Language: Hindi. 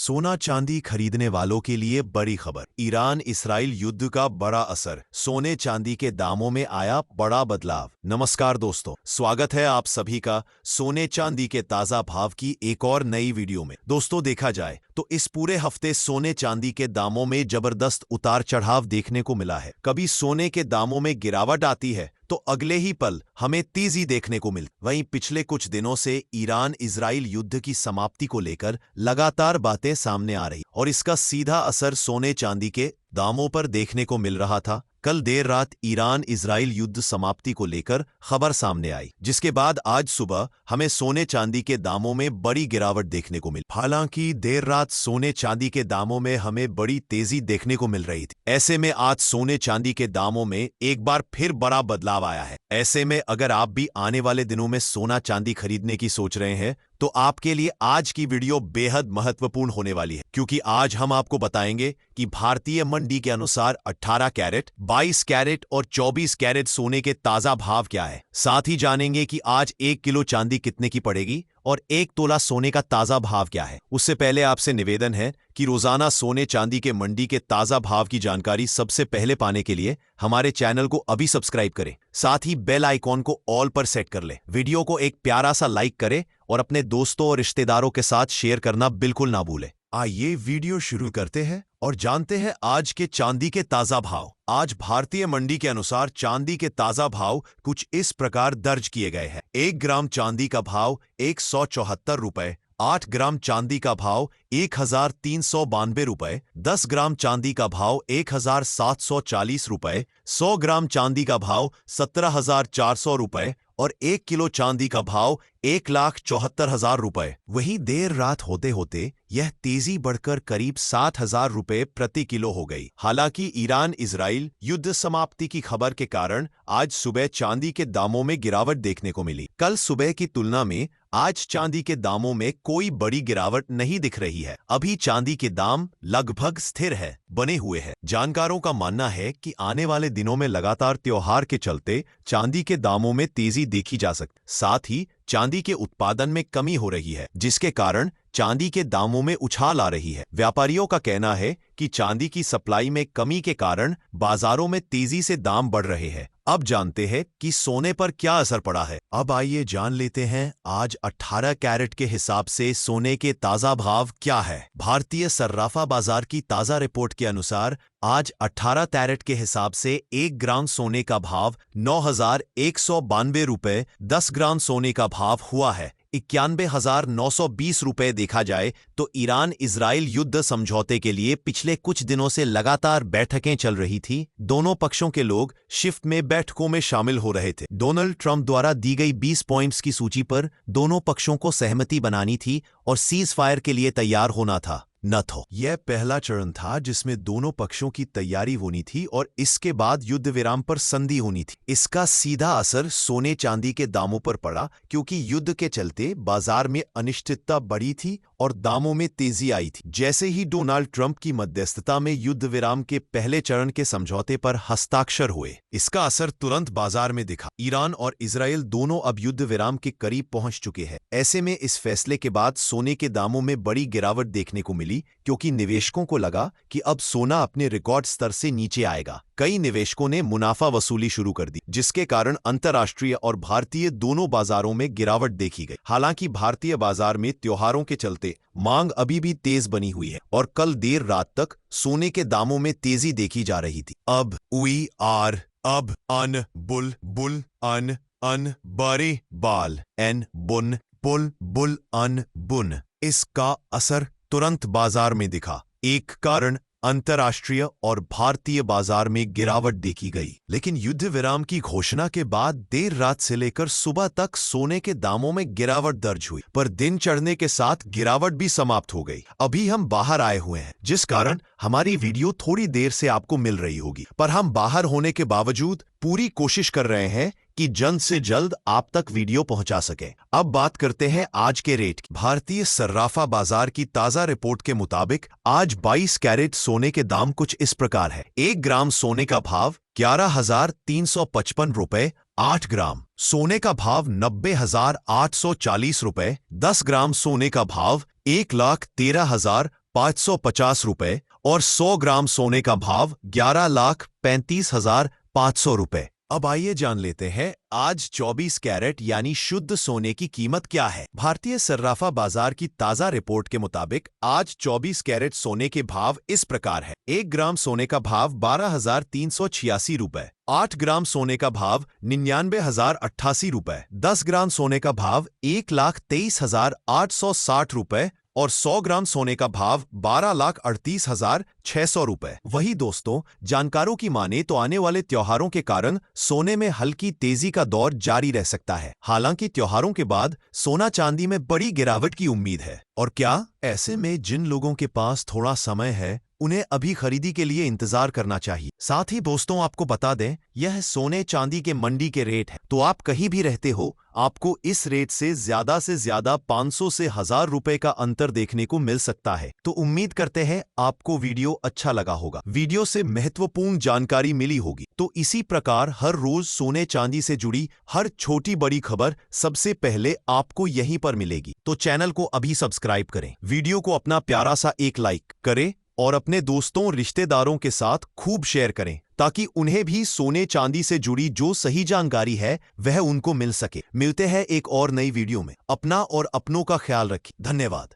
सोना चांदी खरीदने वालों के लिए बड़ी खबर। ईरान इसराइल युद्ध का बड़ा असर, सोने चांदी के दामों में आया बड़ा बदलाव। नमस्कार दोस्तों, स्वागत है आप सभी का सोने चांदी के ताजा भाव की एक और नई वीडियो में। दोस्तों, देखा जाए तो इस पूरे हफ्ते सोने चांदी के दामों में जबरदस्त उतार चढ़ाव देखने को मिला है। कभी सोने के दामों में गिरावट आती है तो अगले ही पल हमें तेजी देखने को मिलती। वहीं पिछले कुछ दिनों से ईरान इजराइल युद्ध की समाप्ति को लेकर लगातार बातें सामने आ रही और इसका सीधा असर सोने चांदी के दामों पर देखने को मिल रहा था। कल देर रात ईरान इजराइल युद्ध समाप्ति को लेकर खबर सामने आई, जिसके बाद आज सुबह हमें सोने चांदी के दामों में बड़ी गिरावट देखने को मिली। हालांकि देर रात सोने चांदी के दामों में हमें बड़ी तेजी देखने को मिल रही थी। ऐसे में आज सोने चांदी के दामों में एक बार फिर बड़ा बदलाव आया है। ऐसे में अगर आप भी आने वाले दिनों में सोना चांदी खरीदने की सोच रहे हैं तो आपके लिए आज की वीडियो बेहद महत्वपूर्ण होने वाली है, क्योंकि आज हम आपको बताएंगे कि भारतीय मंडी के अनुसार 18 कैरेट, 22 कैरेट और 24 कैरेट सोने के ताजा भाव क्या है। साथ ही जानेंगे कि आज 1 किलो चांदी कितने की पड़ेगी और 1 तोला सोने का ताजा भाव क्या है। उससे पहले आपसे निवेदन है कि रोजाना सोने चांदी के मंडी के ताजा भाव की जानकारी सबसे पहले पाने के लिए हमारे चैनल को अभी सब्सक्राइब करें। साथ ही बेल आइकॉन को ऑल पर सेट कर लें। वीडियो को एक प्यारा सा लाइक करें और अपने दोस्तों और रिश्तेदारों के साथ शेयर करना बिल्कुल ना भूलें। आइए वीडियो शुरू करते हैं और जानते हैं आज के चांदी के ताजा भाव। आज भारतीय मंडी के अनुसार चांदी के ताजा भाव कुछ इस प्रकार दर्ज किए गए हैं। 1 ग्राम चांदी का भाव 174 रुपए, 8 ग्राम चांदी का भाव 1392 रुपए, 10 ग्राम चांदी का भाव 1740 रुपए, 100 ग्राम चांदी का भाव 17,400 रुपए और 1 किलो चांदी का भाव 1,74,000 रुपए। वहीं देर रात होते होते यह तेजी बढ़कर करीब 7,000 रुपए प्रति किलो हो गई। हालांकि ईरान इजराइल युद्ध समाप्ति की खबर के कारण आज सुबह चांदी के दामों में गिरावट देखने को मिली। कल सुबह की तुलना में आज चांदी के दामों में कोई बड़ी गिरावट नहीं दिख रही है। अभी चांदी के दाम लगभग स्थिर है बने हुए हैं। जानकारों का मानना है कि आने वाले दिनों में लगातार त्योहार के चलते चांदी के दामों में तेजी देखी जा सकती। साथ ही चांदी के उत्पादन में कमी हो रही है, जिसके कारण चांदी के दामों में उछाल आ रही है। व्यापारियों का कहना है कि चांदी की सप्लाई में कमी के कारण बाजारों में तेजी से दाम बढ़ रहे हैं। अब जानते हैं कि सोने पर क्या असर पड़ा है। अब आइए जान लेते हैं आज 18 कैरेट के हिसाब से सोने के ताजा भाव क्या है। भारतीय सर्राफा बाजार की ताजा रिपोर्ट के अनुसार आज 18 कैरेट के हिसाब से 1 ग्राम सोने का भाव 9,192 रुपए, 10 ग्राम सोने का भाव हुआ है 91,920 रुपए। देखा जाए तो ईरान इजराइल युद्ध समझौते के लिए पिछले कुछ दिनों से लगातार बैठकें चल रही थी। दोनों पक्षों के लोग शिफ्ट में बैठकों में शामिल हो रहे थे। डोनाल्ड ट्रंप द्वारा दी गई 20 पॉइंट्स की सूची पर दोनों पक्षों को सहमति बनानी थी और सीज फायर के लिए तैयार होना था। यह पहला चरण था जिसमें दोनों पक्षों की तैयारी होनी थी और इसके बाद युद्ध विराम पर संधि होनी थी। इसका सीधा असर सोने चांदी के दामों पर पड़ा, क्योंकि युद्ध के चलते बाजार में अनिश्चितता बढ़ी थी और दामों में तेजी आई थी। जैसे ही डोनाल्ड ट्रंप की मध्यस्थता में युद्ध विराम के पहले चरण के समझौते पर हस्ताक्षर हुए, इसका असर तुरंत बाजार में दिखा। ईरान और इजराइल दोनों अब युद्ध विराम के करीब पहुंच चुके हैं। ऐसे में इस फैसले के बाद सोने के दामों में बड़ी गिरावट देखने को मिली, क्योंकि निवेशकों को लगा कि अब सोना अपने रिकॉर्ड स्तर से नीचे आएगा। कई निवेशकों ने मुनाफा वसूली शुरू कर दी, जिसके कारण अंतर्राष्ट्रीय और भारतीय दोनों बाजारों में गिरावट देखी गई। हालांकि भारतीय बाजार में त्योहारों के चलते मांग अभी भी तेज बनी हुई है और कल देर रात तक सोने के दामों में तेजी देखी जा रही थी। अब वी आर अब अन बुल बुल अन बड़े बाल एन बुन बुल बुल अन बुन। इसका असर तुरंत बाजार में दिखा। एक कारण अंतर्राष्ट्रीय और भारतीय बाजार में गिरावट देखी गई, लेकिन युद्ध विराम की घोषणा के बाद देर रात से लेकर सुबह तक सोने के दामों में गिरावट दर्ज हुई, पर दिन चढ़ने के साथ गिरावट भी समाप्त हो गई। अभी हम बाहर आए हुए हैं, जिस कारण हमारी वीडियो थोड़ी देर से आपको मिल रही होगी, पर हम बाहर होने के बावजूद पूरी कोशिश कर रहे हैं कि जल्द से जल्द आप तक वीडियो पहुंचा सके। अब बात करते हैं आज के रेट की। भारतीय सर्राफा बाजार की ताजा रिपोर्ट के मुताबिक आज 22 कैरेट सोने के दाम कुछ इस प्रकार है। 1 ग्राम सोने का भाव 11,355 रुपए, 8 ग्राम सोने का भाव 90,840 रुपए, 10 ग्राम सोने का भाव 1,13,000 550 और 100 ग्राम सोने का भाव 11,35,500 रुपए। अब आइए जान लेते हैं आज 24 कैरेट यानी शुद्ध सोने की कीमत क्या है। भारतीय सर्राफा बाजार की ताजा रिपोर्ट के मुताबिक आज 24 कैरेट सोने के भाव इस प्रकार है। 1 ग्राम सोने का भाव 12,386 रुपए, 8 ग्राम सोने का भाव 99,088 रुपए, 10 ग्राम सोने का भाव 1,23,860 रुपए और 100 ग्राम सोने का भाव 12,38,600 रुपए। वही दोस्तों, जानकारों की माने तो आने वाले त्योहारों के कारण सोने में हल्की तेजी का दौर जारी रह सकता है। हालांकि त्योहारों के बाद सोना चांदी में बड़ी गिरावट की उम्मीद है। और क्या ऐसे में जिन लोगों के पास थोड़ा समय है उन्हें अभी खरीदी के लिए इंतजार करना चाहिए। साथ ही दोस्तों, आपको बता दें, यह सोने चांदी के मंडी के रेट है, तो आप कहीं भी रहते हो आपको इस रेट से ज्यादा 500 से 1000 रुपए का अंतर देखने को मिल सकता है। तो उम्मीद करते हैं आपको वीडियो अच्छा लगा होगा, वीडियो से महत्वपूर्ण जानकारी मिली होगी। तो इसी प्रकार हर रोज सोने चांदी से जुड़ी हर छोटी बड़ी खबर सबसे पहले आपको यहीं पर मिलेगी। तो चैनल को अभी सब्सक्राइब करें, वीडियो को अपना प्यारा सा एक लाइक करें और अपने दोस्तों रिश्तेदारों के साथ खूब शेयर करें ताकि उन्हें भी सोने चांदी से जुड़ी जो सही जानकारी है वह उनको मिल सके। मिलते हैं एक और नई वीडियो में। अपना और अपनों का ख्याल रखिए। धन्यवाद।